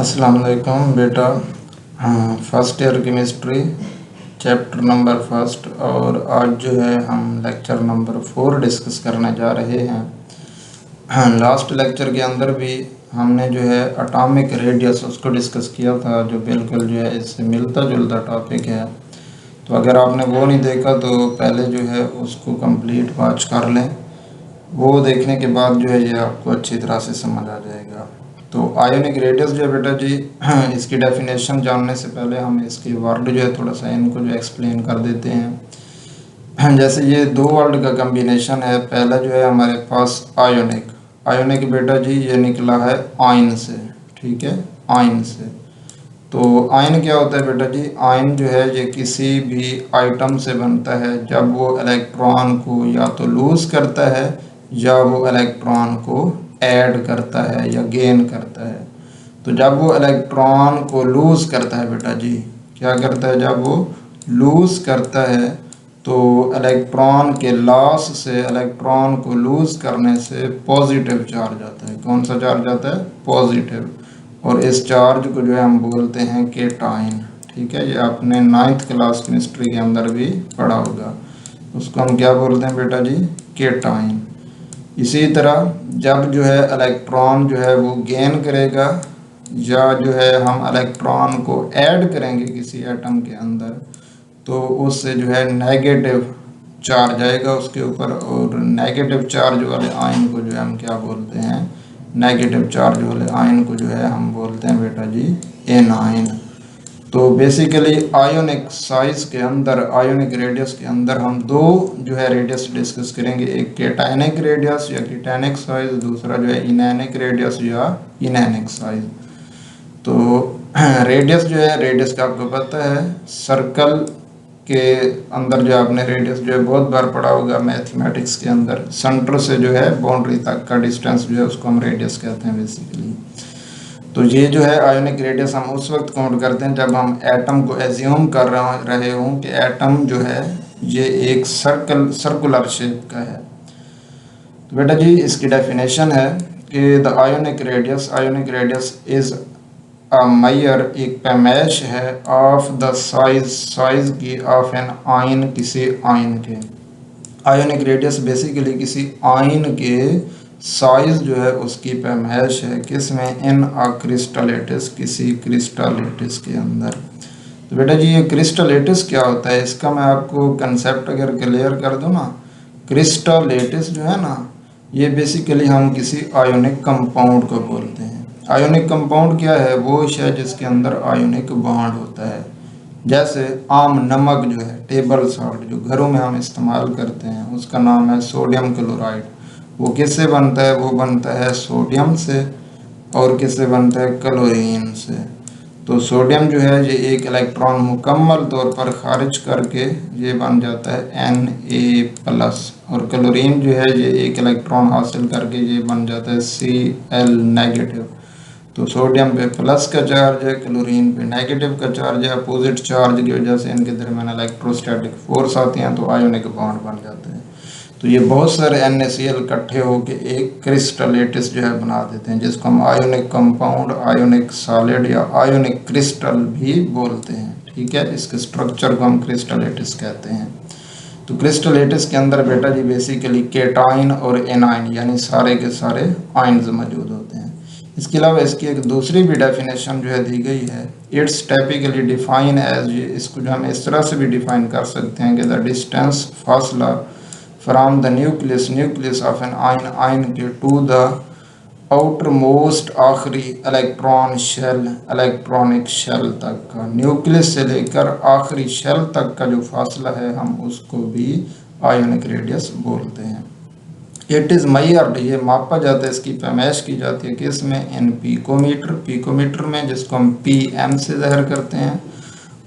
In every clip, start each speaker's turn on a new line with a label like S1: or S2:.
S1: अस्सलाम वालेकुम बेटा। हाँ, first year chemistry chapter number first, और आज जो है हम लेक्चर नंबर 4 डिस्कस करने जा रहे हैं। हाँ, लास्ट लेक्चर के अंदर भी हमने जो है एटॉमिक रेडियस उसको डिस्कस किया था, जो बिल्कुल जो है इससे मिलता जुलता टॉपिक है। तो अगर आपने वो नहीं देखा तो पहले जो है उसको कंप्लीट वॉच कर लें। वो देखने के बाद जो है ये आपको अच्छी तरह से समझ आ जाएगा। तो आयोनिक रेडियस जो है बेटा जी, इसकी डेफिनेशन जानने से पहले हम इसके वर्ड जो है थोड़ा सा इनको जो एक्सप्लेन कर देते हैं। जैसे ये दो वर्ड का कम्बिनेशन है। पहला जो है हमारे पास आयोनिक। आयोनिक बेटा जी ये निकला है आयन से, ठीक है, आयन से। तो आयन क्या होता है बेटा जी? आयन जो है ये किसी भी आइटम से बनता है जब वो इलेक्ट्रॉन को या तो लूज करता है या वो इलेक्ट्रॉन को ऐड करता है या गेन करता है। तो जब वो इलेक्ट्रॉन को लूज करता है बेटा जी, क्या करता है? जब वो लूज करता है तो इलेक्ट्रॉन के लॉस से, इलेक्ट्रॉन को लूज करने से पॉजिटिव चार्ज आता है। कौन सा चार्ज आता है? पॉजिटिव। और इस चार्ज को जो है हम बोलते हैं केटाइन। ठीक है, ये आपने 9th क्लास केमिस्ट्री के अंदर भी पढ़ा होगा। उसको हम क्या बोलते हैं बेटा जी? केटाइन। इसी तरह जब जो है इलेक्ट्रॉन जो है वो गेन करेगा या जो है हम इलेक्ट्रॉन को ऐड करेंगे किसी एटम के अंदर, तो उससे जो है नेगेटिव चार्ज आएगा उसके ऊपर। और नेगेटिव चार्ज वाले आयन को जो है हम क्या बोलते हैं? नेगेटिव चार्ज वाले आयन को जो है हम बोलते हैं बेटा जी एनायन। तो बेसिकली आयोनिक साइज के अंदर, आयोनिक रेडियस के अंदर हम दो जो है रेडियस डिस्कस करेंगे। एक केटायनिक रेडियस या केटायनिक साइज, दूसरा जो है इनैनिक रेडियस या इनैनिक साइज। तो रेडियस जो है, रेडियस का आपको पता है, सर्कल के अंदर जो आपने रेडियस जो है बहुत बार पढ़ा होगा मैथमेटिक्स के अंदर। सेंटर से जो है बाउंड्री तक का डिस्टेंस जो है उसको हम रेडियस कहते हैं बेसिकली। तो ये जो है आयोनिक रेडियस हम उस वक्त काउंट करते हैं जब हम एटम को एज्यूम कर रहे हों कि एटम जो है ये एक सर्कुलर शेप का है। तो बेटा जी इसकी डेफिनेशन है कि the ionic radius is a measure, एक पैमाइश है, ऑफ द साइज की ऑफ एन आयन, किसी आयन के। आयोनिक रेडियस बेसिकली किसी आयन के साइज जो है उसकी पैमाइश है। किस में? इन अ क्रिस्टलेटिस, किसी क्रिस्टलेटिस के अंदर। तो बेटा जी ये क्रिस्टलेटिस क्या होता है? इसका मैं आपको कंसेप्ट अगर क्लियर कर दूं ना, क्रिस्टलेटिस जो है ना, ये बेसिकली हम किसी आयोनिक कंपाउंड को बोलते हैं। आयोनिक कंपाउंड क्या है? वो है जिसके अंदर आयोनिक बॉन्ड होता है। जैसे आम नमक जो है, टेबल सॉल्ट, जो घरों में हम इस्तेमाल करते हैं, उसका नाम है सोडियम क्लोराइड। वो किससे बनता है? वो बनता है सोडियम से। और किससे बनता है? क्लोरीन से। तो सोडियम जो है ये एक इलेक्ट्रॉन मुकम्मल तौर पर खारिज करके ये बन जाता है Na+, और क्लोरीन जो है ये एक इलेक्ट्रॉन हासिल करके ये बन जाता है Cl-। तो सोडियम पे प्लस का चार्ज है, क्लोरीन पे नेगेटिव का चार्ज है। अपोजिट चार्ज की वजह से इनके दरमियान इलेक्ट्रोस्टैटिक फोर्स आती हैं, तो आयोनिक बॉन्ड बन जाते हैं। तो ये बहुत सारे NaCl इकट्ठे होकर एक क्रिस्टलेटिस जो है बना देते हैं, जिसको हम आयोनिक कंपाउंड, आयोनिक सॉलिड या आयोनिक क्रिस्टल भी बोलते हैं। ठीक है, इसके स्ट्रक्चर को हम क्रिस्टलेटिस कहते हैं। तो क्रिस्टलेटिस के अंदर बेटा जी बेसिकली केटाइन और एनाइन यानी सारे के सारे आयन्स मौजूद होते हैं। इसके अलावा इसकी एक दूसरी भी डेफिनेशन जो है दी गई है। इट्स टाइपिकली डिफाइन एज, इसको जो हम इस तरह से भी डिफाइन कर सकते हैं कि द डिस्टेंस, फासला, from the nucleus of an ion, ion के टू द आउटर मोस्ट, आखिरी इलेक्ट्रॉन शेल, इलेक्ट्रॉनिक शेल तक का, न्यूक्लियस से लेकर आखिरी शेल तक का जो फासला है हम उसको भी आयोनिक रेडियस बोलते हैं। इट इज़ मेजर्ड, ये मापा जाता है, इसकी पैमाइश की जाती है किस में? इन पिकोमीटर, पिकोमीटर में, जिसको हम PM से ज़ाहिर करते हैं।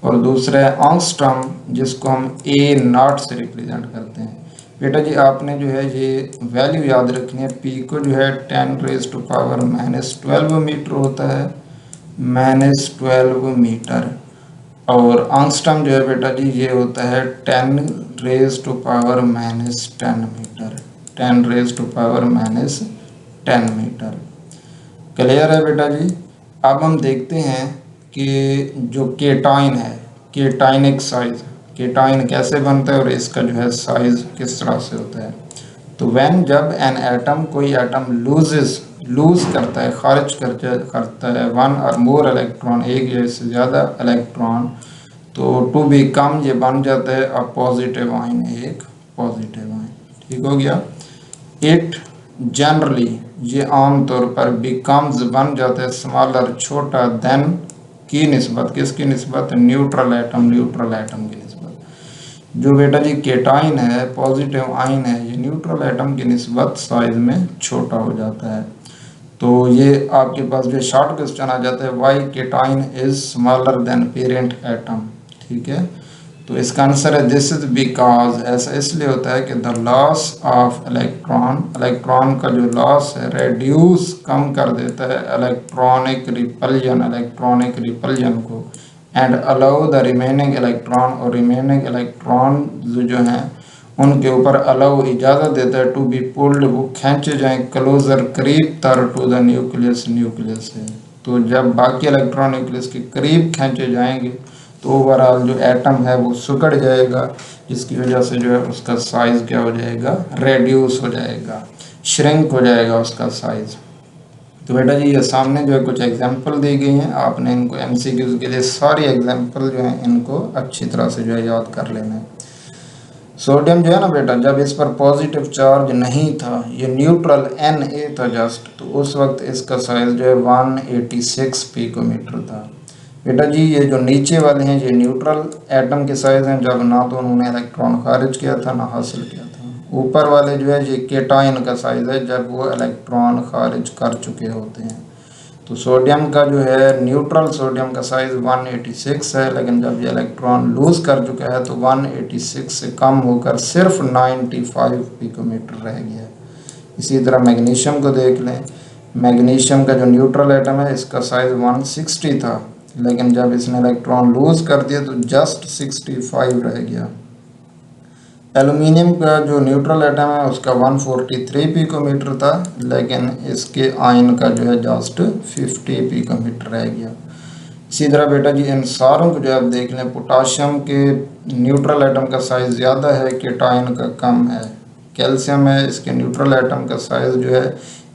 S1: और दूसरा है एंगस्ट्रॉम, जिसको हम A0 से रिप्रेजेंट करते हैं। बेटा जी आपने जो है ये वैल्यू याद रखनी है। पी को जो है 10⁻⁻12 मीटर होता है, -12 मीटर। और एंगस्ट्रॉम जो है बेटा जी ये होता है 10⁻⁻10 मीटर, 10⁻⁻10 मीटर। क्लियर है बेटा जी? अब हम देखते हैं कि जो केटाइन है, केटाइनिक साइज, केटाइन कैसे बनता है और इसका जो है साइज किस तरह से होता है। तो व्हेन जब एन एटम, कोई एटम लूज करता है, खारिज करता है वन और मोर इलेक्ट्रॉन, एक या इससे ज़्यादा इलेक्ट्रॉन, तो टू बिकम ये बन जाता है अ पॉजिटिव आयन, एक पॉजिटिव आयन। ठीक हो गया। इट जनरली, ये आम तौर पर बिकम्स बन जाता है स्मॉलर, छोटा, देन की निस्बत, किसकी निस्बत, न्यूट्रल एटम, न्यूट्रल एटम की निस्बत। जो बेटा जी केटाइन है, पॉजिटिव आयन है, ये न्यूट्रल एटम की निस्बत साइज में छोटा हो जाता है। तो ये आपके पास जो शॉर्ट क्वेश्चन आ जाता है, why cation is smaller than parent atom. ठीक है, तो इसका आंसर है दिस इज बिकॉज, ऐसा इसलिए होता है कि the loss of electron, electron का जो लॉस है रेड्यूस, कम कर देता है इलेक्ट्रॉनिक रिपल्जन को, and allow the remaining electron, और रिमेनिंग इलेक्ट्रॉन जो हैं उनके ऊपर अलाउ, इजाज़त देता है, टू बी पुल्ड, वो खींचे जाएं, क्लोजर, करीब तर, टू द न्यूक्लियस, न्यूक्लियस से। तो जब बाकी इलेक्ट्रॉन न्यूक्लियस के करीब खींचे जाएंगे तो ओवरऑल जो एटम है वो सिकुड़ जाएगा, जिसकी वजह से जो है उसका साइज क्या हो जाएगा, रेड्यूस हो जाएगा, श्रिंक हो जाएगा उसका साइज। तो बेटा जी ये सामने जो है कुछ एग्जांपल दी गई हैं, आपने इनको एमसीक्यूज के लिए सारी एग्जांपल जो है इनको अच्छी तरह से जो है याद कर लेना है। सोडियम जो है ना बेटा, जब इस पर पॉजिटिव चार्ज नहीं था, ये न्यूट्रल Na था जस्ट, तो उस वक्त इसका साइज जो है 186 पिकोमीटर था। बेटा जी ये जो नीचे वाले हैं ये न्यूट्रल एटम के साइज हैं, जब ना तो उन्होंने इलेक्ट्रॉन खारिज किया था ना हासिल किया था। ऊपर वाले जो है ये केटाइन का साइज है, जब वो इलेक्ट्रॉन खारिज कर चुके होते हैं। तो सोडियम का जो है न्यूट्रल सोडियम का साइज 186 है, लेकिन जब ये इलेक्ट्रॉन लूज कर चुका है तो 186 से कम होकर सिर्फ 95 पिकोमीटर रह गया है। इसी तरह मैग्नीशियम को देख लें, मैग्नीशियम का जो न्यूट्रल एटम है इसका साइज 160 था, लेकिन जब इसने इलेक्ट्रॉन लूज कर दिया तो जस्ट 65 रह गया। एल्यूमिनियम का जो न्यूट्रल एटम है उसका 143 पिकोमीटर था, लेकिन इसके आयन का जो है जस्ट 50 पिकोमीटर रह गया। इसी तरह बेटा जी इन सारों को जो आप देख लें, पोटाशियम के न्यूट्रल एटम का साइज़ ज़्यादा है, केटाइन का कम है। कैल्शियम है, इसके न्यूट्रल एटम का साइज़ जो है,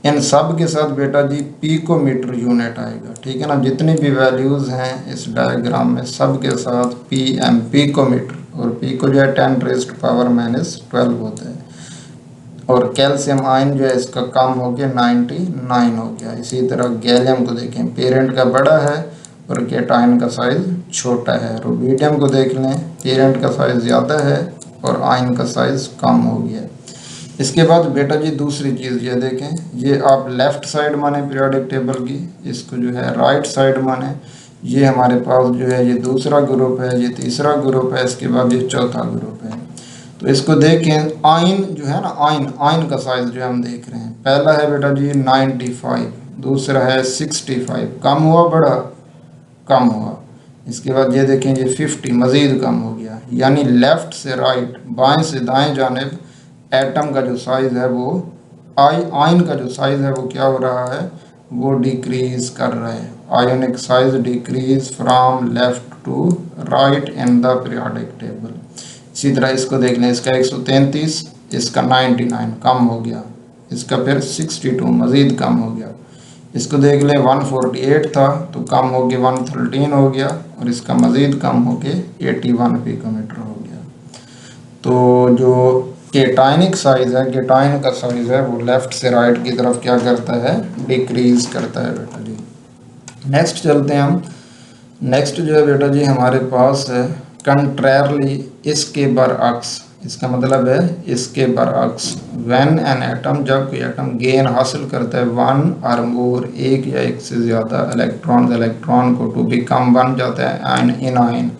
S1: इन सब के साथ बेटा जी पिकोमीटर यूनिट आएगा। ठीक है ना, जितनी भी वैल्यूज़ हैं इस डायग्राम में सब के साथ PM पिकोमीटर, और पी को जो है 10⁻⁻12 होता है। और कैल्शियम आयन जो है इसका कम हो गया 99 हो गया। इसी तरह गैलियम को देखें, पेरेंट का बड़ा है और केटाइन का साइज़ छोटा है। रुबिडियम को देख लें, पेरेंट का साइज़ ज़्यादा है और आयन का साइज़ कम हो गया। इसके बाद बेटा जी दूसरी चीज़ ये देखें, ये आप लेफ़्ट साइड माने पीरियोडिक टेबल की, इसको जो है राइट साइड माने। ये हमारे पास जो है ये दूसरा ग्रुप है, ये तीसरा ग्रुप है, इसके बाद ये चौथा ग्रुप है। तो इसको देखें, आयन जो है ना, आयन का साइज़ जो हम देख रहे हैं, पहला है बेटा जी 95, दूसरा है 65, कम हुआ बड़ा, कम हुआ। इसके बाद ये देखें ये 50 मज़ीद कम हो गया। यानी लेफ़्ट से राइट, बाएं से दाएं जानिब एटम का जो साइज़ है वो, आयन का जो साइज़ है वो क्या हो रहा है, वो डिक्रीज कर रहा है। Ionic size decrease from left to right in the periodic table. इसी तरह इसको देख लें, इसका 133, इसका 99 कम हो गया, इसका फिर 62 मज़ीद कम हो गया। इसको देख लें 148 था तो कम हो गया 113 हो गया, और इसका मज़ीद कम हो के 81 पिकोमीटर हो गया। तो जो केटाइनिक साइज़ है, केटाइन का साइज़ है वो लेफ़्ट से राइट की तरफ क्या करता है, डिक्रीज़ करता है बेटा जी। नेक्स्ट चलते हैं हम। नेक्स्ट जो है बेटा जी हमारे पास है कंट्रेरली, इसके बरअक्स। इसका मतलब है इसके बरअक्स। व्हेन एन एटम, जब कोई एटम गेन हासिल करता है 1 और मोर, एक या एक से ज़्यादा इलेक्ट्रॉन को, टू बिकम बन जाता है आयन, एनायन।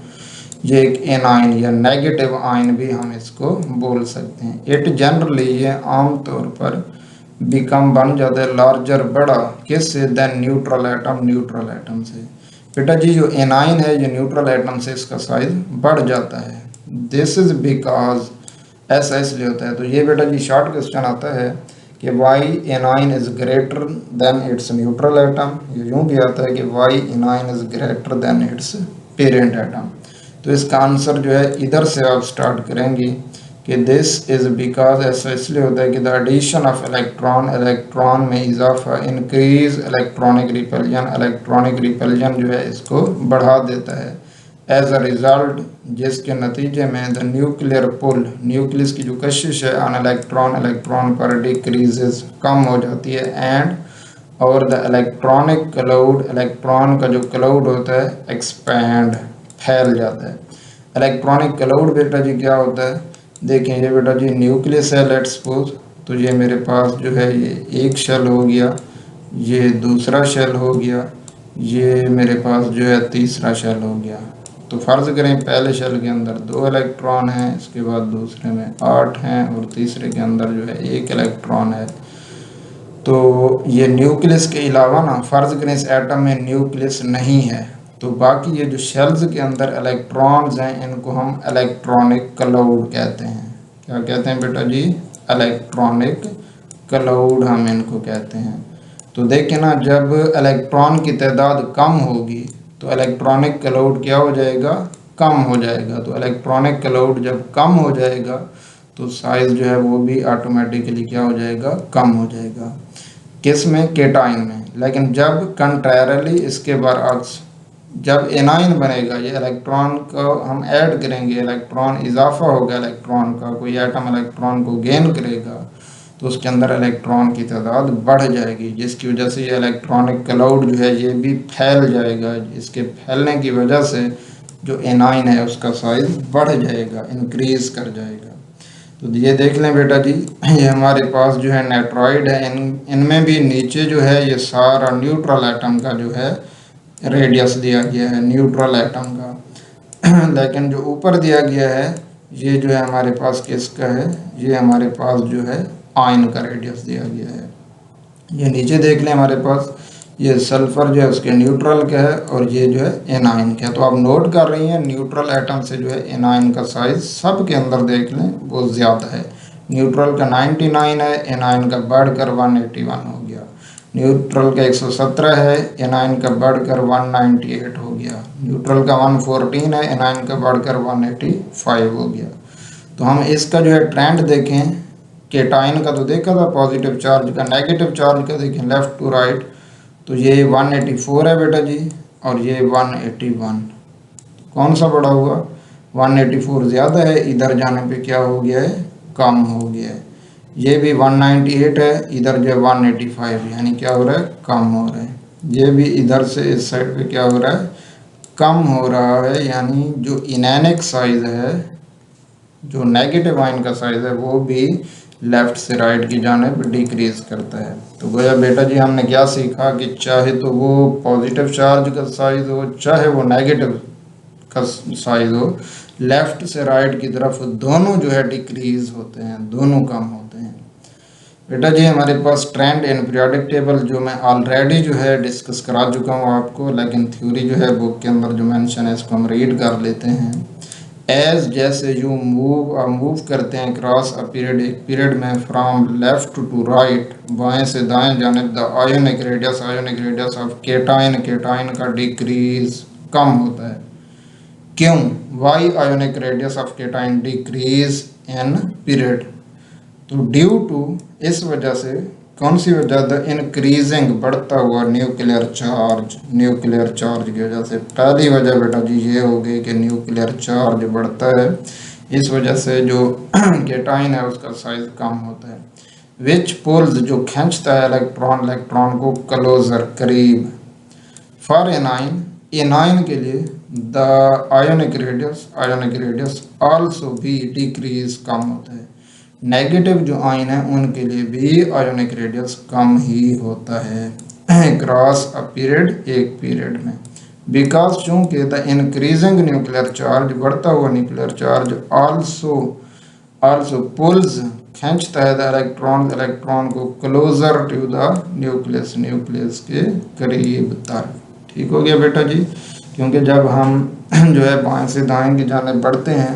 S1: ये एक एनायन या नेगेटिव आयन भी हम इसको बोल सकते हैं। इट जनरली, ये आम तौर पर बिकम बन जाता है लार्जर, बड़ा, किससे, than neutral atom, neutral atom से। बेटा जी जो एनायन है ये न्यूट्रल एटम से इसका साइज बढ़ जाता है। दिस इज बिकॉज, ऐसा इसलिए होता है। तो ये बेटा जी शॉर्ट क्वेश्चन आता है कि why anion is greater than its neutral atom, यूँ भी आता है कि why anion is greater than its parent atom. तो इसका आंसर जो है इधर से आप स्टार्ट करेंगे कि दिस इज बिकॉज, ऐसा इसलिए होता है कि the addition of electron, electron में इजाफा increase electronic repulsion, electronic repulsion जो है इसको बढ़ा देता है। एज अ रिजल्ट, जिसके नतीजे में द न्यूक्लियर पुल, न्यूक्लियस की जो कशिश है ऑन इलेक्ट्रॉन, इलेक्ट्रॉन पर डिक्रीजेस, कम हो जाती है। एंड और द इलेक्ट्रॉनिक क्लाउड, इलेक्ट्रॉन का जो क्लाउड होता है एक्सपैंड, फैल जाता है। इलेक्ट्रॉनिक क्लाउड बेटा जी क्या होता है, देखें ये बेटा जी न्यूक्लियस है लेट्स सपोज, तो ये मेरे पास जो है ये एक शेल हो गया, ये दूसरा शेल हो गया, ये मेरे पास जो है तीसरा शेल हो गया। तो फ़र्ज़ करें पहले शेल के अंदर 2 इलेक्ट्रॉन हैं, इसके बाद दूसरे में 8 हैं और तीसरे के अंदर जो है 1 इलेक्ट्रॉन है। तो ये न्यूक्लियस के अलावा ना फ़र्ज़ करें इस एटम में न्यूक्लियस नहीं है, तो बाकी ये जो शेल्स के अंदर इलेक्ट्रॉन्स हैं इनको हम इलेक्ट्रॉनिक क्लाउड कहते हैं। क्या कहते हैं बेटा जी? इलेक्ट्रॉनिक क्लाउड हम इनको कहते हैं। तो देखें ना, जब इलेक्ट्रॉन की तादाद कम होगी तो इलेक्ट्रॉनिक क्लाउड क्या हो जाएगा? कम हो जाएगा। तो इलेक्ट्रॉनिक क्लाउड जब कम हो जाएगा तो साइज़ जो है वो भी ऑटोमेटिकली क्या हो जाएगा? कम हो जाएगा। किस में? केटाइन में। लेकिन जब कंट्रेरली इसके बरअक्स, जब एनाइन बनेगा, ये इलेक्ट्रॉन को हम ऐड करेंगे, इलेक्ट्रॉन इजाफा होगा, इलेक्ट्रॉन का कोई एटम इलेक्ट्रॉन को गेन करेगा तो उसके अंदर इलेक्ट्रॉन की तादाद बढ़ जाएगी, जिसकी वजह से ये इलेक्ट्रॉनिक क्लाउड जो है ये भी फैल जाएगा। इसके फैलने की वजह से जो एनाइन है उसका साइज बढ़ जाएगा, इंक्रीज कर जाएगा। तो ये देख लें बेटा जी, ये हमारे पास जो है नाइट्रॉइड है, इनमें भी नीचे जो है ये सारा न्यूट्रल एटम का जो है रेडियस दिया गया है, न्यूट्रल एटम का। लेकिन जो ऊपर दिया गया है ये जो है हमारे पास किसका है? ये हमारे पास जो है आयन का रेडियस दिया गया है। ये नीचे देख लें हमारे पास ये सल्फर जो है उसके न्यूट्रल का है और ये जो है एनाइन का है। तो आप नोट कर रही हैं न्यूट्रल एटम से जो है एनाइन का साइज सब के अंदर देख लें वो ज़्यादा है। न्यूट्रल का 99 है, एनाइन का बढ़कर 181 हो गया। न्यूट्रल का 117 है, एनाइन का बढ़कर 198 हो गया। न्यूट्रल का 114 है, एनाइन का बढ़कर 185 हो गया। तो हम इसका जो है ट्रेंड देखें, केटाइन का तो देखा था पॉजिटिव चार्ज का, नेगेटिव चार्ज का देखें लेफ़्ट टू राइट, तो ये 184 है बेटा जी और ये 181। कौन सा बड़ा हुआ? 184 ज़्यादा है, इधर जाने पे क्या हो गया है? कम हो गया है। ये भी 198 है, इधर जो 185, यानी क्या हो रहा है? कम हो रहा है। ये भी इधर से इस साइड पे क्या हो रहा है? कम हो रहा है। यानी जो इनैनिक साइज़ है, जो नेगेटिव आयन का साइज़ है वो भी लेफ़्ट से राइट की जानिब डिक्रीज करता है। तो गोया बेटा जी हमने क्या सीखा कि चाहे तो वो पॉजिटिव चार्ज का साइज़ हो चाहे वो नेगेटिव का साइज़ हो, लेफ़्ट से राइट की तरफ दोनों जो है डिक्रीज होते हैं, दोनों कम होते हैं। बेटा जी हमारे पास ट्रेंड इन पीरियोडिक टेबल जो मैं ऑलरेडी जो है डिस्कस करा चुका हूँ आपको, लेकिन थ्योरी जो है बुक के अंदर जो मेंशन है इसको हम रीड कर लेते हैं। एज जैसे यू मूव करते हैं क्रॉस अ पीरियड, एक पीरियड में फ्रॉम लेफ्ट टू राइट, बाएं से दाएं जानिब, the ionic radius of cation, cation का डिक्रीज, कम होता है। क्यों? Why ionic radius of cation decrease in period, तो ड्यू टू, इस वजह से, कौन सी वजह? द इंक्रीजिंग, बढ़ता हुआ न्यूक्लियर चार्ज, न्यूक्लियर चार्ज की वजह से। पहली वजह बेटा जी ये हो गई कि न्यूक्लियर चार्ज बढ़ता है, इस वजह से जो केटाइन है उसका साइज कम होता है। विच पुल्स, जो खींचता है इलेक्ट्रॉन को क्लोजर, करीब। फॉर एनाइन, एनाइन के लिए द आयोनिक रेडियस आल्सो भी डिक्रीज, कम होता है। नेगेटिव जो आयन है उनके लिए भी आयोनिक रेडियस कम ही होता है क्रॉस अ पीरियड, एक पीरियड में। बिकॉज चूँकि द इंक्रीजिंग न्यूक्लियर चार्ज, बढ़ता हुआ न्यूक्लियर चार्ज, आल्सो पुल्स, खींचता है द इलेक्ट्रॉन को क्लोजर टू द न्यूक्लियस के करीब तक। ठीक हो गया बेटा जी, क्योंकि जब हम जो है बाएं से दाएं की जानिब बढ़ते हैं,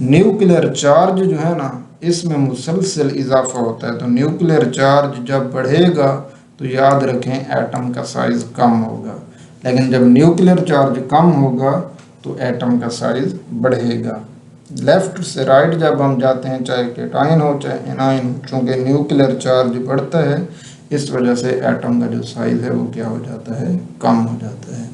S1: न्यूक्लियर चार्ज जो है ना इसमें मुसलसल इजाफा होता है। तो न्यूक्लियर चार्ज जब बढ़ेगा तो याद रखें एटम का साइज कम होगा, लेकिन जब न्यूक्लियर चार्ज कम होगा तो एटम का साइज बढ़ेगा। लेफ्ट से राइट जब हम जाते हैं, चाहे केटाइन हो चाहे एनाइन हो, चूँकि न्यूक्लियर चार्ज बढ़ता है इस वजह से एटम का जो साइज है वो क्या हो जाता है, कम हो जाता है।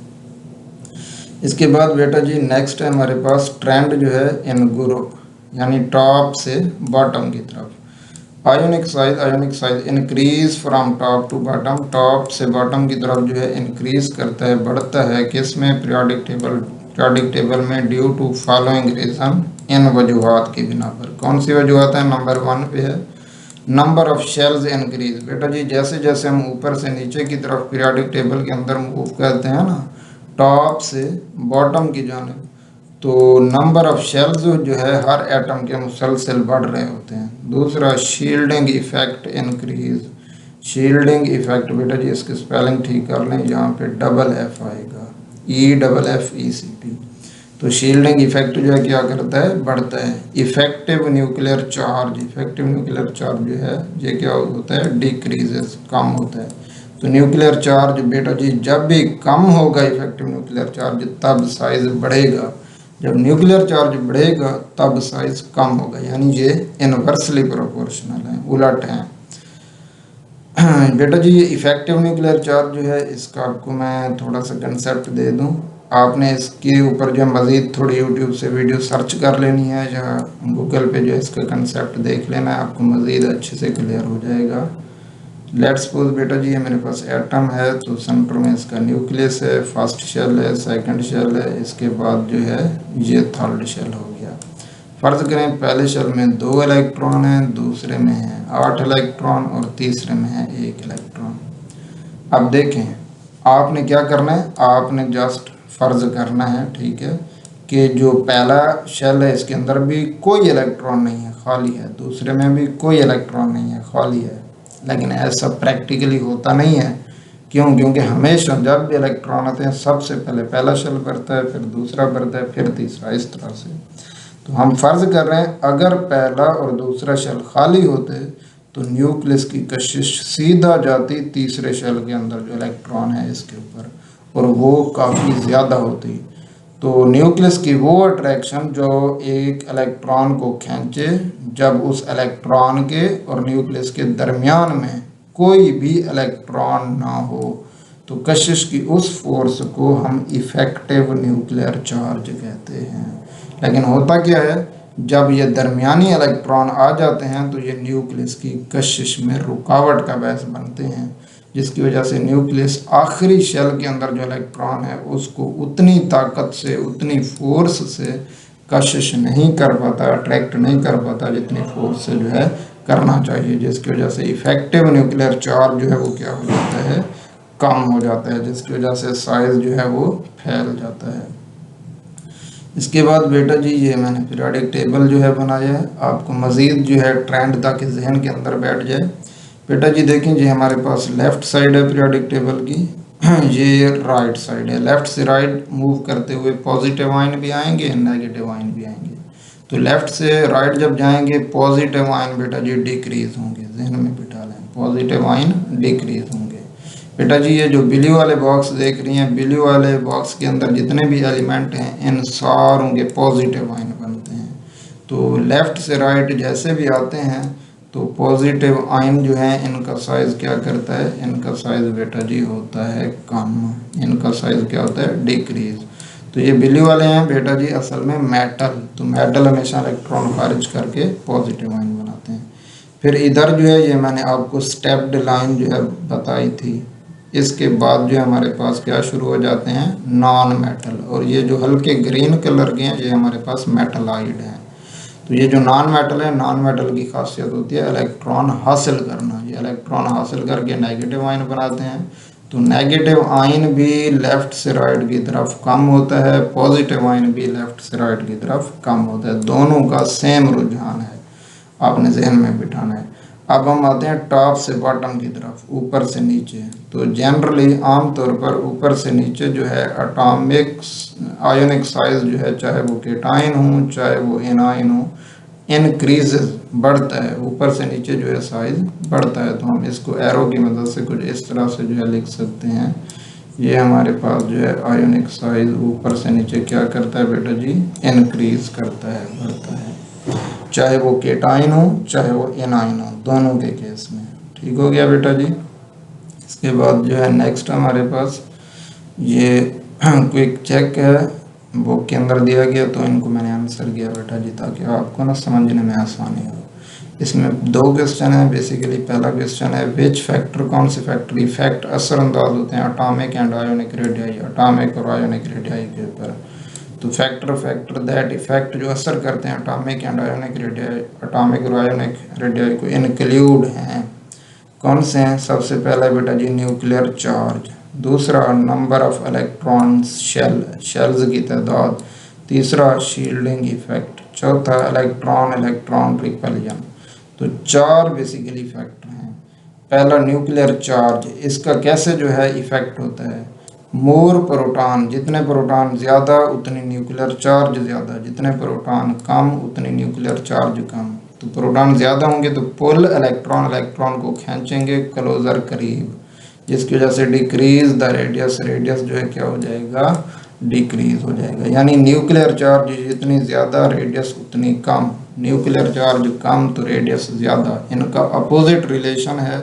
S1: इसके बाद बेटा जी नेक्स्ट है हमारे पास ट्रेंड जो है इन ग्रुप, यानी टॉप से बॉटम की तरफ। Ionic size increase from top to bottom, top से बॉटम की तरफ जो है इंक्रीज करता है, बढ़ता है किस में, पीरियोडिक टेबल में, ड्यू टू फॉलोइंग रीजन, इन वजूहात की बिना पर। कौन सी वजूहात है? नंबर 1 पे है नंबर ऑफ शेल्स इंक्रीज। बेटा जी जैसे जैसे हम ऊपर से नीचे की तरफ पीरियोडिक टेबल के अंदर मूव करते हैं ना, टॉप से बॉटम की जानिब, तो नंबर ऑफ शेल्स जो है हर एटम के मुसलसल बढ़ रहे होते हैं। दूसरा shielding effect increase, shielding effect बेटा जी इसकी स्पेलिंग ठीक कर लें, यहाँ पे डबल एफ आएगा, EFFECT। तो शील्डिंग इफेक्ट जो है क्या करता है, बढ़ता है। इफेक्टिव न्यूक्लियर चार्ज जो है ये क्या होता है, डिक्रीजेस, कम होता है। तो न्यूक्लियर चार्ज बेटा जी जब भी कम होगा इफेक्टिव न्यूक्लियर चार्ज तब साइज बढ़ेगा, जब न्यूक्लियर चार्ज बढ़ेगा तब साइज कम होगा, यानी ये इनवर्सली प्रोपोर्शनल है, उलट है। बेटा जी ये इफेक्टिव न्यूक्लियर चार्ज जो है इसका आपको मैं थोड़ा सा कंसेप्ट दे दूं, आपने इसके ऊपर जो मज़ीद थोड़ी यूट्यूब से वीडियो सर्च कर लेनी है या गूगल पे जो है इसका कंसेप्ट देख लेना है, आपको मज़ीद अच्छे से क्लियर हो जाएगा। लेट्स सपोज बेटा जी ये मेरे पास एटम है, तो सेंटर में इसका न्यूक्लियस है, फर्स्ट शेल है, सेकंड शेल है, इसके बाद जो है ये थर्ड शेल हो गया। फर्ज करें पहले शेल में 2 इलेक्ट्रॉन हैं, दूसरे में है 8 इलेक्ट्रॉन और तीसरे में है 1 इलेक्ट्रॉन। अब देखें आपने क्या करना है, आपने जस्ट फर्ज करना है, ठीक है, कि जो पहला शेल है इसके अंदर भी कोई इलेक्ट्रॉन नहीं है, खाली है, दूसरे में भी कोई इलेक्ट्रॉन नहीं है, खाली है। लेकिन ऐसा प्रैक्टिकली होता नहीं है, क्यों? क्योंकि हमेशा जब भी इलेक्ट्रॉन आते हैं सबसे पहले पहला शेल भरता है, फिर दूसरा भरता है, फिर तीसरा, इस तरह से। तो हम फर्ज कर रहे हैं अगर पहला और दूसरा शेल खाली होते तो न्यूक्लियस की कशिश सीधा जाती तीसरे शेल के अंदर जो इलेक्ट्रॉन है इसके ऊपर, और वो काफ़ी ज़्यादा होती। तो न्यूक्लियस की वो अट्रैक्शन जो एक इलेक्ट्रॉन को खींचे, जब उस इलेक्ट्रॉन के और न्यूक्लियस के दरमियान में कोई भी इलेक्ट्रॉन ना हो, तो कशिश की उस फोर्स को हम इफेक्टिव न्यूक्लियर चार्ज कहते हैं। लेकिन होता क्या है, जब ये दरमियानी इलेक्ट्रॉन आ जाते हैं तो ये न्यूक्लियस की कशिश में रुकावट का बायस बनते हैं, जिसकी वजह से न्यूक्लियस आखिरी शेल के अंदर जो इलेक्ट्रॉन है उसको उतनी ताकत से, उतनी फोर्स से कशिश नहीं कर पाता, अट्रैक्ट नहीं कर पाता जितनी फोर्स से जो है करना चाहिए, जिसकी वजह से इफेक्टिव न्यूक्लियर चार्ज जो है वो क्या हो जाता है, कम हो जाता है, जिसकी वजह से साइज जो है वो फैल जाता है। इसके बाद बेटा जी ये मैंने पीरियोडिक टेबल जो है बनाया है, आपको मज़ीद जो है ट्रेंड ताकि जहन के अंदर बैठ जाए। बेटा जी देखें जी हमारे पास लेफ़्ट साइड है पीरियोडिक टेबल की, ये राइट साइड है। लेफ़्ट से राइट मूव करते हुए पॉजिटिव आयन भी आएंगे, नेगेटिव आयन भी आएंगे। तो लेफ़्ट से राइट जब जाएंगे पॉजिटिव आयन बेटा जी डिक्रीज़ होंगे, जहन में बिठा लें, पॉजिटिव आयन डिक्रीज़ होंगे। बेटा जी ये जो ब्लू वाले बॉक्स देख रही हैं, ब्लू वाले बॉक्स के अंदर जितने भी एलिमेंट हैं इन सारों के पॉजिटिव आयन बनते हैं। तो लेफ़्ट से राइट जैसे भी आते हैं तो पॉजिटिव आयन जो है इनका साइज़ क्या करता है, इनका साइज़ बेटा जी होता है कम, इनका साइज़ क्या होता है, डिक्रीज़। तो ये ब्लू वाले हैं बेटा जी असल में मेटल, तो मेटल हमेशा इलेक्ट्रॉन खारिज करके पॉजिटिव आयन बनाते हैं। फिर इधर जो है ये मैंने आपको स्टेप्ड लाइन जो है बताई थी, इसके बाद जो हमारे पास क्या शुरू हो जाते हैं, नॉन मेटल, और ये जो हल्के ग्रीन कलर के हैं ये हमारे पास मेटलाइड हैं। तो ये जो नॉन मेटल है, नॉन मेटल की खासियत होती है इलेक्ट्रॉन हासिल करना, ये इलेक्ट्रॉन हासिल करके नेगेटिव आयन बनाते हैं। तो नेगेटिव आयन भी लेफ़्ट से राइट की तरफ कम होता है, पॉजिटिव आयन भी लेफ़्ट से राइट की तरफ कम होता है, दोनों का सेम रुझान है, आपने जहन में बिठाना है। अब हम आते हैं टॉप से बॉटम की तरफ, ऊपर से नीचे। तो जनरली आमतौर पर ऊपर से नीचे जो है एटॉमिक आयोनिक साइज जो है, चाहे वो केटाइन हो चाहे वो एनाइन हो, इंक्रीज बढ़ता है, ऊपर से नीचे जो है साइज बढ़ता है। तो हम इसको एरो की मदद से कुछ इस तरह से जो है लिख सकते हैं। ये हमारे पास जो है आयोनिक साइज ऊपर से नीचे क्या करता है बेटा जी, इंक्रीज करता है, बढ़ता है, चाहे वो केटाइन हो चाहे वो एनाइन हो, दोनों के केस में। ठीक हो गया बेटा जी। इसके बाद जो है नेक्स्ट हमारे पास ये क्विक चेक है, बुक के अंदर दिया गया, तो इनको मैंने आंसर किया बेटा जी ताकि आपको ना समझने में आसानी हो। इसमें 2 क्वेश्चन है बेसिकली। पहला क्वेश्चन है विच फैक्टर, कौन से फैक्टर इफेक्ट असरअंदाज होते हैं atomic and ionic radii, atomic और आयोनिक रेडियाई के ऊपर। तो फैक्टर दैट इफेक्ट जो असर करते हैं atomic and ionic radii, atomic और आयोनिक रेडियाई को इंक्लूड हैं। कौन से हैं? सबसे पहला बेटा जी न्यूक्लियर चार्ज, दूसरा नंबर ऑफ इलेक्ट्रॉन्स शेल्स की तादाद, तीसरा शील्डिंग इफेक्ट, चौथा इलेक्ट्रॉन रिपल्जन। तो 4 बेसिकली फैक्टर हैं। पहला न्यूक्लियर चार्ज, इसका कैसे जो है इफेक्ट होता है, मोर प्रोटॉन, जितने प्रोटॉन ज़्यादा उतनी न्यूक्लियर चार्ज ज़्यादा, जितने प्रोटॉन कम उतनी न्यूक्लियर चार्ज कम। तो प्रोटॉन ज़्यादा होंगे तो पुल इलेक्ट्रॉन को खींचेंगे क्लोजर करीब, जिसकी वजह से डिक्रीज द रेडियस जो है क्या हो जाएगा, डिक्रीज हो जाएगा। यानी न्यूक्लियर चार्ज जितनी ज़्यादा रेडियस उतनी कम, न्यूक्लियर चार्ज कम तो रेडियस ज़्यादा। इनका अपोजिट रिलेशन है,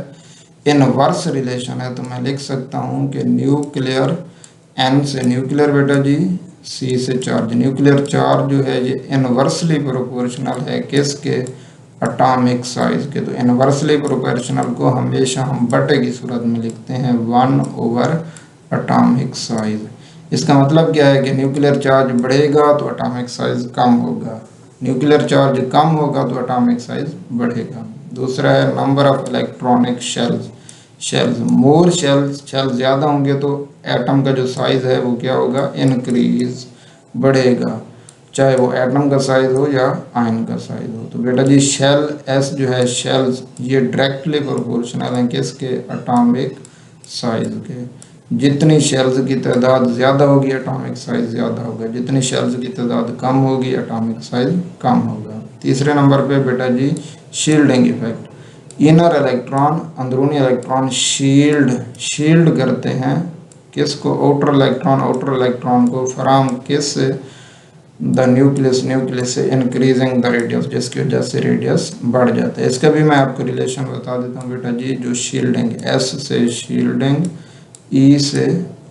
S1: इनवर्स रिलेशन है। तो मैं लिख सकता हूँ कि न्यूक्लियर, एन से न्यूक्लियर बेटा जी, सी से चार्ज। न्यूक्लियर चार्ज जो है ये इनवर्सली प्रोपोर्शनल है किसके, एटॉमिक साइज के। तो इनवर्सली प्रोपोर्शनल को हमेशा हम बटे की सूरत में लिखते हैं 1/, एटॉमिक साइज। इसका मतलब क्या है कि न्यूक्लियर चार्ज बढ़ेगा तो एटॉमिक साइज कम होगा, न्यूक्लियर चार्ज कम होगा तो एटॉमिक साइज बढ़ेगा। दूसरा है number of electronic shells, more shells ज़्यादा होंगे तो एटम का जो साइज है वो क्या होगा, इनक्रीज, बढ़ेगा, चाहे वो एटम का साइज हो या आयन का साइज हो। तो बेटा जी शेल एस जो है शेल्स, ये डायरेक्टली प्रोपोर्शनल हैं किसके, एटॉमिक साइज के। जितनी शेल्स की तादाद ज़्यादा होगी एटॉमिक साइज ज़्यादा होगा, जितनी शेल्स की तादाद कम होगी एटॉमिक साइज कम होगा। तीसरे नंबर पे बेटा जी शील्डिंग इफेक्ट, इनर इलेक्ट्रॉन, अंदरूनी इलेक्ट्रॉन शील्ड करते हैं किसको, आउटर इलेक्ट्रॉन को फराम किस, द न्यूक्लियस से, इंक्रीजिंग द रेडियस, जिसकी वजह से रेडियस बढ़ जाता है। इसका भी मैं आपको रिलेशन बता देता हूँ बेटा जी। जो शील्डिंग, एस से शील्डिंग, ई से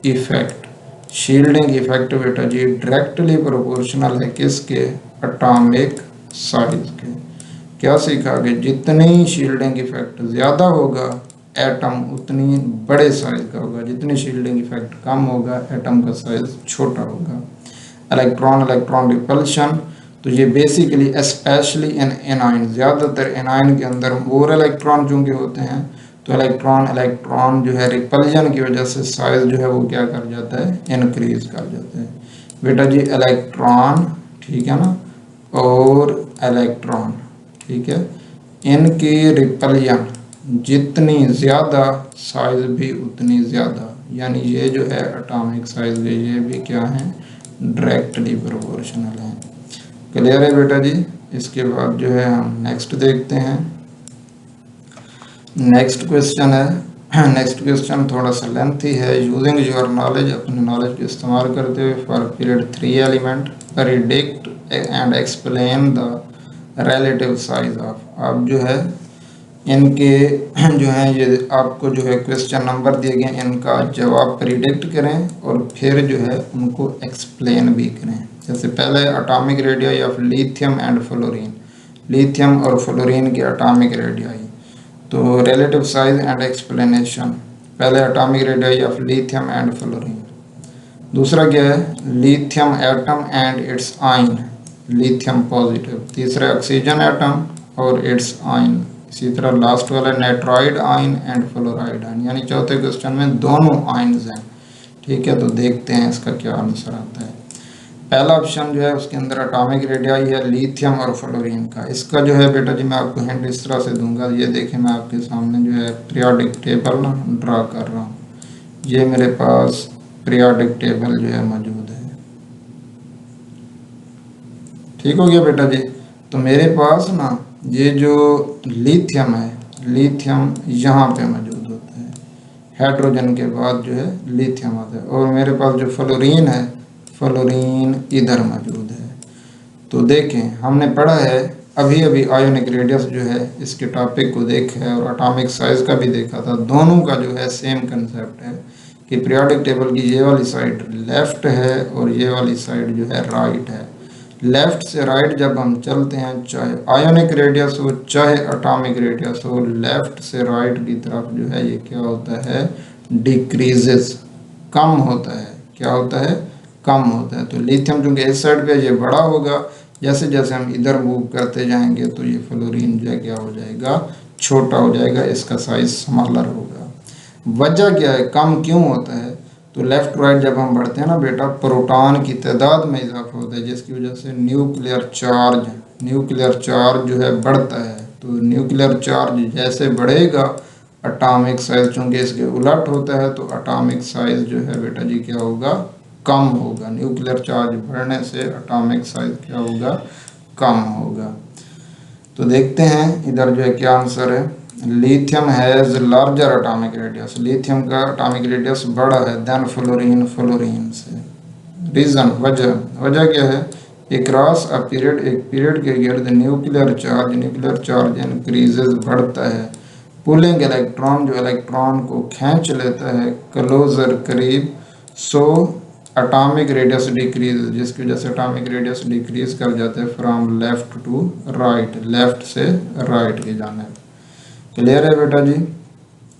S1: इफेक्ट। शील्डिंग इफेक्ट बेटा जी डायरेक्टली प्रोपोर्शनल है किसके, एटॉमिक साइज के। क्या सीखा कि जितनी शील्डिंग इफेक्ट ज़्यादा होगा एटम उतनी बड़े साइज का होगा, जितनी शील्डिंग इफेक्ट कम होगा एटम का साइज छोटा होगा। इलेक्ट्रॉन रिपल्शन, तो ये बेसिकली स्पेशली इन एनाइन, ज़्यादातर एनाइन के अंदर मोर इलेक्ट्रॉन चूँकि होते हैं तो इलेक्ट्रॉन जो है रिपल्जन की वजह से साइज जो है वो क्या कर जाता है, इंक्रीज कर जाता है बेटा जी। इलेक्ट्रॉन, ठीक है ना, और इलेक्ट्रॉन, ठीक है, इनकी रिपल्जन जितनी ज़्यादा साइज भी उतनी ज़्यादा, यानी ये जो है एटॉमिक साइज है ये भी क्या है, डायरेक्टली प्रोपोर्शनल है। क्लियर है बेटा जी। इसके बाद जो है हम नेक्स्ट देखते हैं। नेक्स्ट क्वेश्चन है, नेक्स्ट क्वेश्चन थोड़ा सा लेंथी है। यूजिंग योर नॉलेज, अपने नॉलेज को इस्तेमाल करते हुए, for period 3 element predict and explain the relative size of. आप जो है इनके जो है ये आपको जो है क्वेश्चन नंबर दिए गए, इनका जवाब प्रिडिक्ट करें और फिर जो है उनको एक्सप्लेन भी करें। जैसे पहले atomic radii of lithium and fluorine, lithium और फ्लोरीन की एटॉमिक रेडियाई। तो रिलेटिव साइज एंड एक्सप्लेनेशन, पहले atomic radii of lithium and fluorine. दूसरा क्या है, lithium atom and it's ion, lithium positive. तीसरा ऑक्सीजन एटम और इट्स आयन। इसी तरह लास्ट वाला nitride ion and fluoride ion, यानी चौथे क्वेश्चन में दोनों आयन्स हैं। ठीक है, तो देखते हैं इसका क्या आंसर आता है। पहला ऑप्शन जो है उसके अंदर एटॉमिक रेडियाई है लिथियम और फ्लोरीन का। इसका जो है बेटा जी मैं आपको हिंट इस तरह से दूंगा, ये देखें मैं आपके सामने जो है पीरियोडिक टेबल ना ड्रा कर रहा हूँ। ये मेरे पास पीरियोडिक टेबल जो है मौजूद है। ठीक हो गया बेटा जी। तो मेरे पास ना ये जो लिथियम है, लिथियम यहाँ पे मौजूद होता है, हाइड्रोजन के बाद जो है लिथियम आता है, और मेरे पास जो फ्लोरीन है, फ्लोरीन इधर मौजूद है। तो देखें हमने पढ़ा है अभी अभी आयोनिक रेडियस जो है, इसके टॉपिक को देखा है और एटॉमिक साइज का भी देखा था। दोनों का जो है सेम कंसेप्ट है कि पीरियोडिक टेबल की ये वाली साइड लेफ्ट है और ये वाली साइड जो है राइट है। लेफ्ट से राइट जब हम चलते हैं, चाहे आयोनिक रेडियस हो चाहे एटॉमिक रेडियस हो, लेफ्ट से राइट की तरफ जो है ये क्या होता है, डिक्रीजेस, कम होता है। क्या होता है, कम होता है। तो लिथियम चूंकि इस साइड पे ये बड़ा होगा, जैसे जैसे हम इधर मूव करते जाएंगे तो ये फ्लोरीन जो है क्या हो जाएगा, छोटा हो जाएगा, इसका साइज स्मॉलर होगा। वजह क्या है, कम क्यों होता है? तो लेफ्ट राइट जब हम बढ़ते हैं ना बेटा, प्रोटॉन की तादाद में इजाफा होता है, जिसकी वजह से न्यूक्लियर चार्ज जो है बढ़ता है। तो न्यूक्लियर चार्ज जैसे बढ़ेगा, एटॉमिक साइज चूंकि इसके उलट होता है, तो एटॉमिक साइज जो है बेटा जी क्या होगा, कम होगा। न्यूक्लियर चार्ज बढ़ने से एटॉमिक साइज क्या होगा, कम होगा। तो देखते हैं इधर जो है क्या आंसर है। Lithium has larger atomic radius, lithium का एटॉमिक रेडियस बड़ा है देन फ्लोरीन, फ्लोरीन से। रीजन, वजह क्या है, अक्रॉस अ पीरियड, एक पीरियड के गिर्द न्यूक्लियर चार्ज इंक्रीजेस, बढ़ता है। पुलिंग इलेक्ट्रॉन, जो इलेक्ट्रॉन को खींच लेता है, क्लोजर, करीब। सो एटॉमिक रेडियस डिक्रीज, जिसकी वजह से एटॉमिक रेडियस डिक्रीज कर जाते हैं from left to right, left से राइट की जानिब। क्लियर है बेटा जी।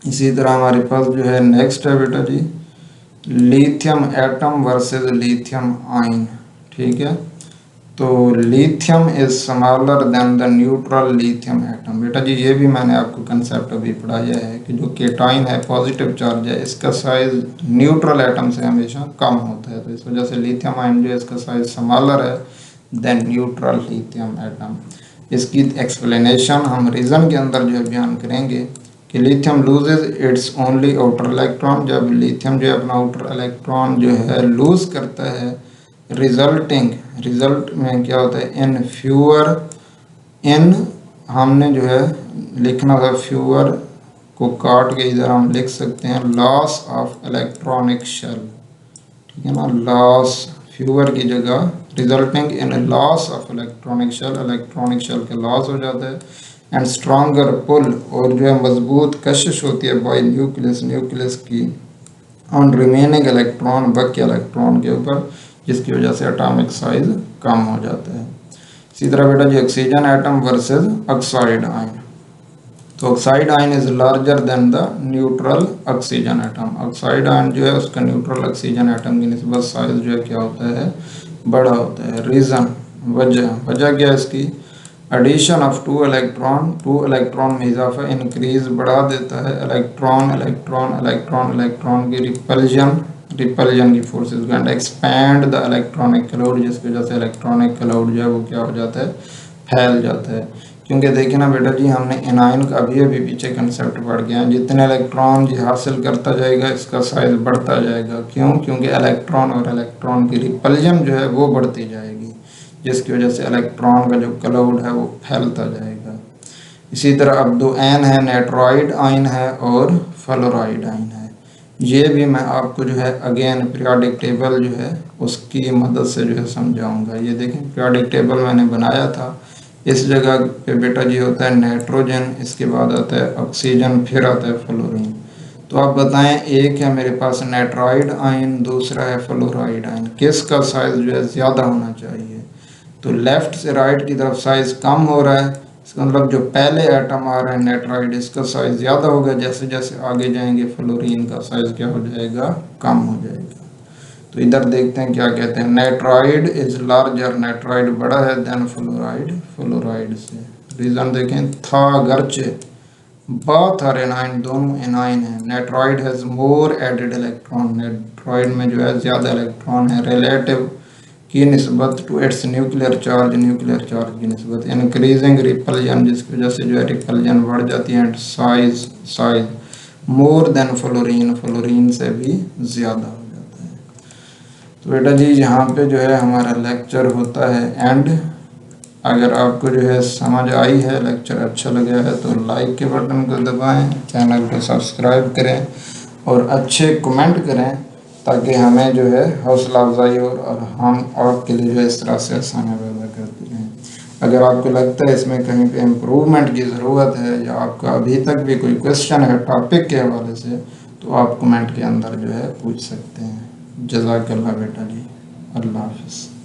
S1: इसी तरह हमारे पास जो है नेक्स्ट है बेटा जी, lithium atom versus lithium ion. ठीक है, तो lithium is smaller than the neutral lithium atom. बेटा जी ये भी मैंने आपको कंसेप्ट अभी पढ़ाया है कि जो केटाइन है, पॉजिटिव चार्ज है, इसका साइज न्यूट्रल एटम से हमेशा कम होता है। तो इस वजह से लिथियम आयन जो है इसका साइज स्मॉलर है देन न्यूट्रल लिथियम एटम। इसकी एक्सप्लेनेशन हम रीजन के अंदर जो है बयान करेंगे कि lithium loses it's only outer electron, जब लिथियम जो है अपना आउटर इलेक्ट्रॉन जो है लूज करता है, रिजल्ट में क्या होता है, इन फ्यूअर, इन हमने जो है लिखना था, फ्यूअर को काट के इधर हम लिख सकते हैं लॉस ऑफ इलेक्ट्रॉनिक शेल। ठीक है ना, लॉस, फ्यूअर की जगह resulting in loss of electronic shell, electronic shell का लॉस हो जाता है। एंड स्ट्रॉन्गर पुल, और जो है मजबूत कशिश होती है बाय न्यूक्लियस की ऑन रिमेनिंग इलेक्ट्रॉन, बाकी इलेक्ट्रॉन के ऊपर, जिसकी वजह से एटॉमिक साइज कम हो जाता है। इसी तरह बेटा जी oxygen atom versus oxide ion. तो oxide ion is larger than the neutral oxygen atom. Oxide ion जो है उसका न्यूट्रल ऑक्सीजन एटम की निस्बत साइज जो है क्या होता है, बड़ा होता है। रीज़न, वजह क्या है इसकी, एडिशन ऑफ टू इलेक्ट्रॉन में इजाफा, इंक्रीज, बढ़ा देता है इलेक्ट्रॉन की रिपल्जन की forces and expand the electronic cloud, जिसकी वजह से इलेक्ट्रॉनिक क्लाउड जो है वो क्या हो जाता है, फैल जाता है। क्योंकि देखिए ना बेटा जी हमने एनायन का अभी पीछे कंसेप्ट पढ़ गया, जितने इलेक्ट्रॉन जी हासिल करता जाएगा इसका साइज बढ़ता जाएगा। क्यों? क्योंकि इलेक्ट्रॉन और इलेक्ट्रॉन की रिपल्जन जो है वो बढ़ती जाएगी, जिसकी वजह से इलेक्ट्रॉन का जो क्लाउड है वो फैलता जाएगा। इसी तरह अब दो एन है, नेट्रॉइड आयन है और फ्लोराइड आयन है। ये भी मैं आपको जो है अगेन पीरियोडिक टेबल जो है उसकी मदद से जो है समझाऊंगा। ये देखें पीरियोडिक टेबल मैंने बनाया था, इस जगह पे बेटा जी होता है नाइट्रोजन, इसके बाद आता है ऑक्सीजन, फिर आता है फ्लोरीन। तो आप बताएं, एक है मेरे पास नाइट्राइड आयन, दूसरा है फ्लोराइड आयन, किसका साइज जो है ज़्यादा होना चाहिए? तो लेफ्ट से राइट की तरफ साइज कम हो रहा है, इसका मतलब जो पहले एटम आ रहा है नाइट्राइड, इसका साइज ज़्यादा होगा, जैसे जैसे आगे जाएंगे फ्लोरीन का साइज क्या हो जाएगा, कम हो जाएगा। तो इधर देखते हैं क्या कहते हैं, नाइट्राइड इज लार्जर, नाइट्राइड बड़ा है देन फ्लोराइड से। रीज़न देखें, था गर्चे बात आर एनाइन, दोनों एनाइन है। Nitride has more added electron, nitride में जो है ज़्यादा इलेक्ट्रॉन है रिलेटिव की निस्बत टू इट्स न्यूक्लियर चार्ज की निस्बत, इंक्रीजिंग रिपल्जन, जिसकी वजह से जो है रिपल्जन बढ़ जाती है, and size more than fluorine से भी ज़्यादा। तो बेटा जी यहाँ पे जो है हमारा लेक्चर होता है एंड। अगर आपको जो है समझ आई है, लेक्चर अच्छा लगा है तो लाइक के बटन को दबाएं, चैनल को सब्सक्राइब करें और अच्छे कमेंट करें ताकि हमें जो है हौसला अफजाई और हम आपके लिए जो है इस तरह से आसानियाँ पैदा करते रहें। अगर आपको लगता है इसमें कहीं पे इम्प्रूवमेंट की ज़रूरत है या आपका अभी तक भी कोई क्वेश्चन है टॉपिक के हवाले से तो आप कमेंट के अंदर जो है पूछ सकते हैं। जज़ाकल्लाह बेटा जी, अल्लाह हाफ़िज़।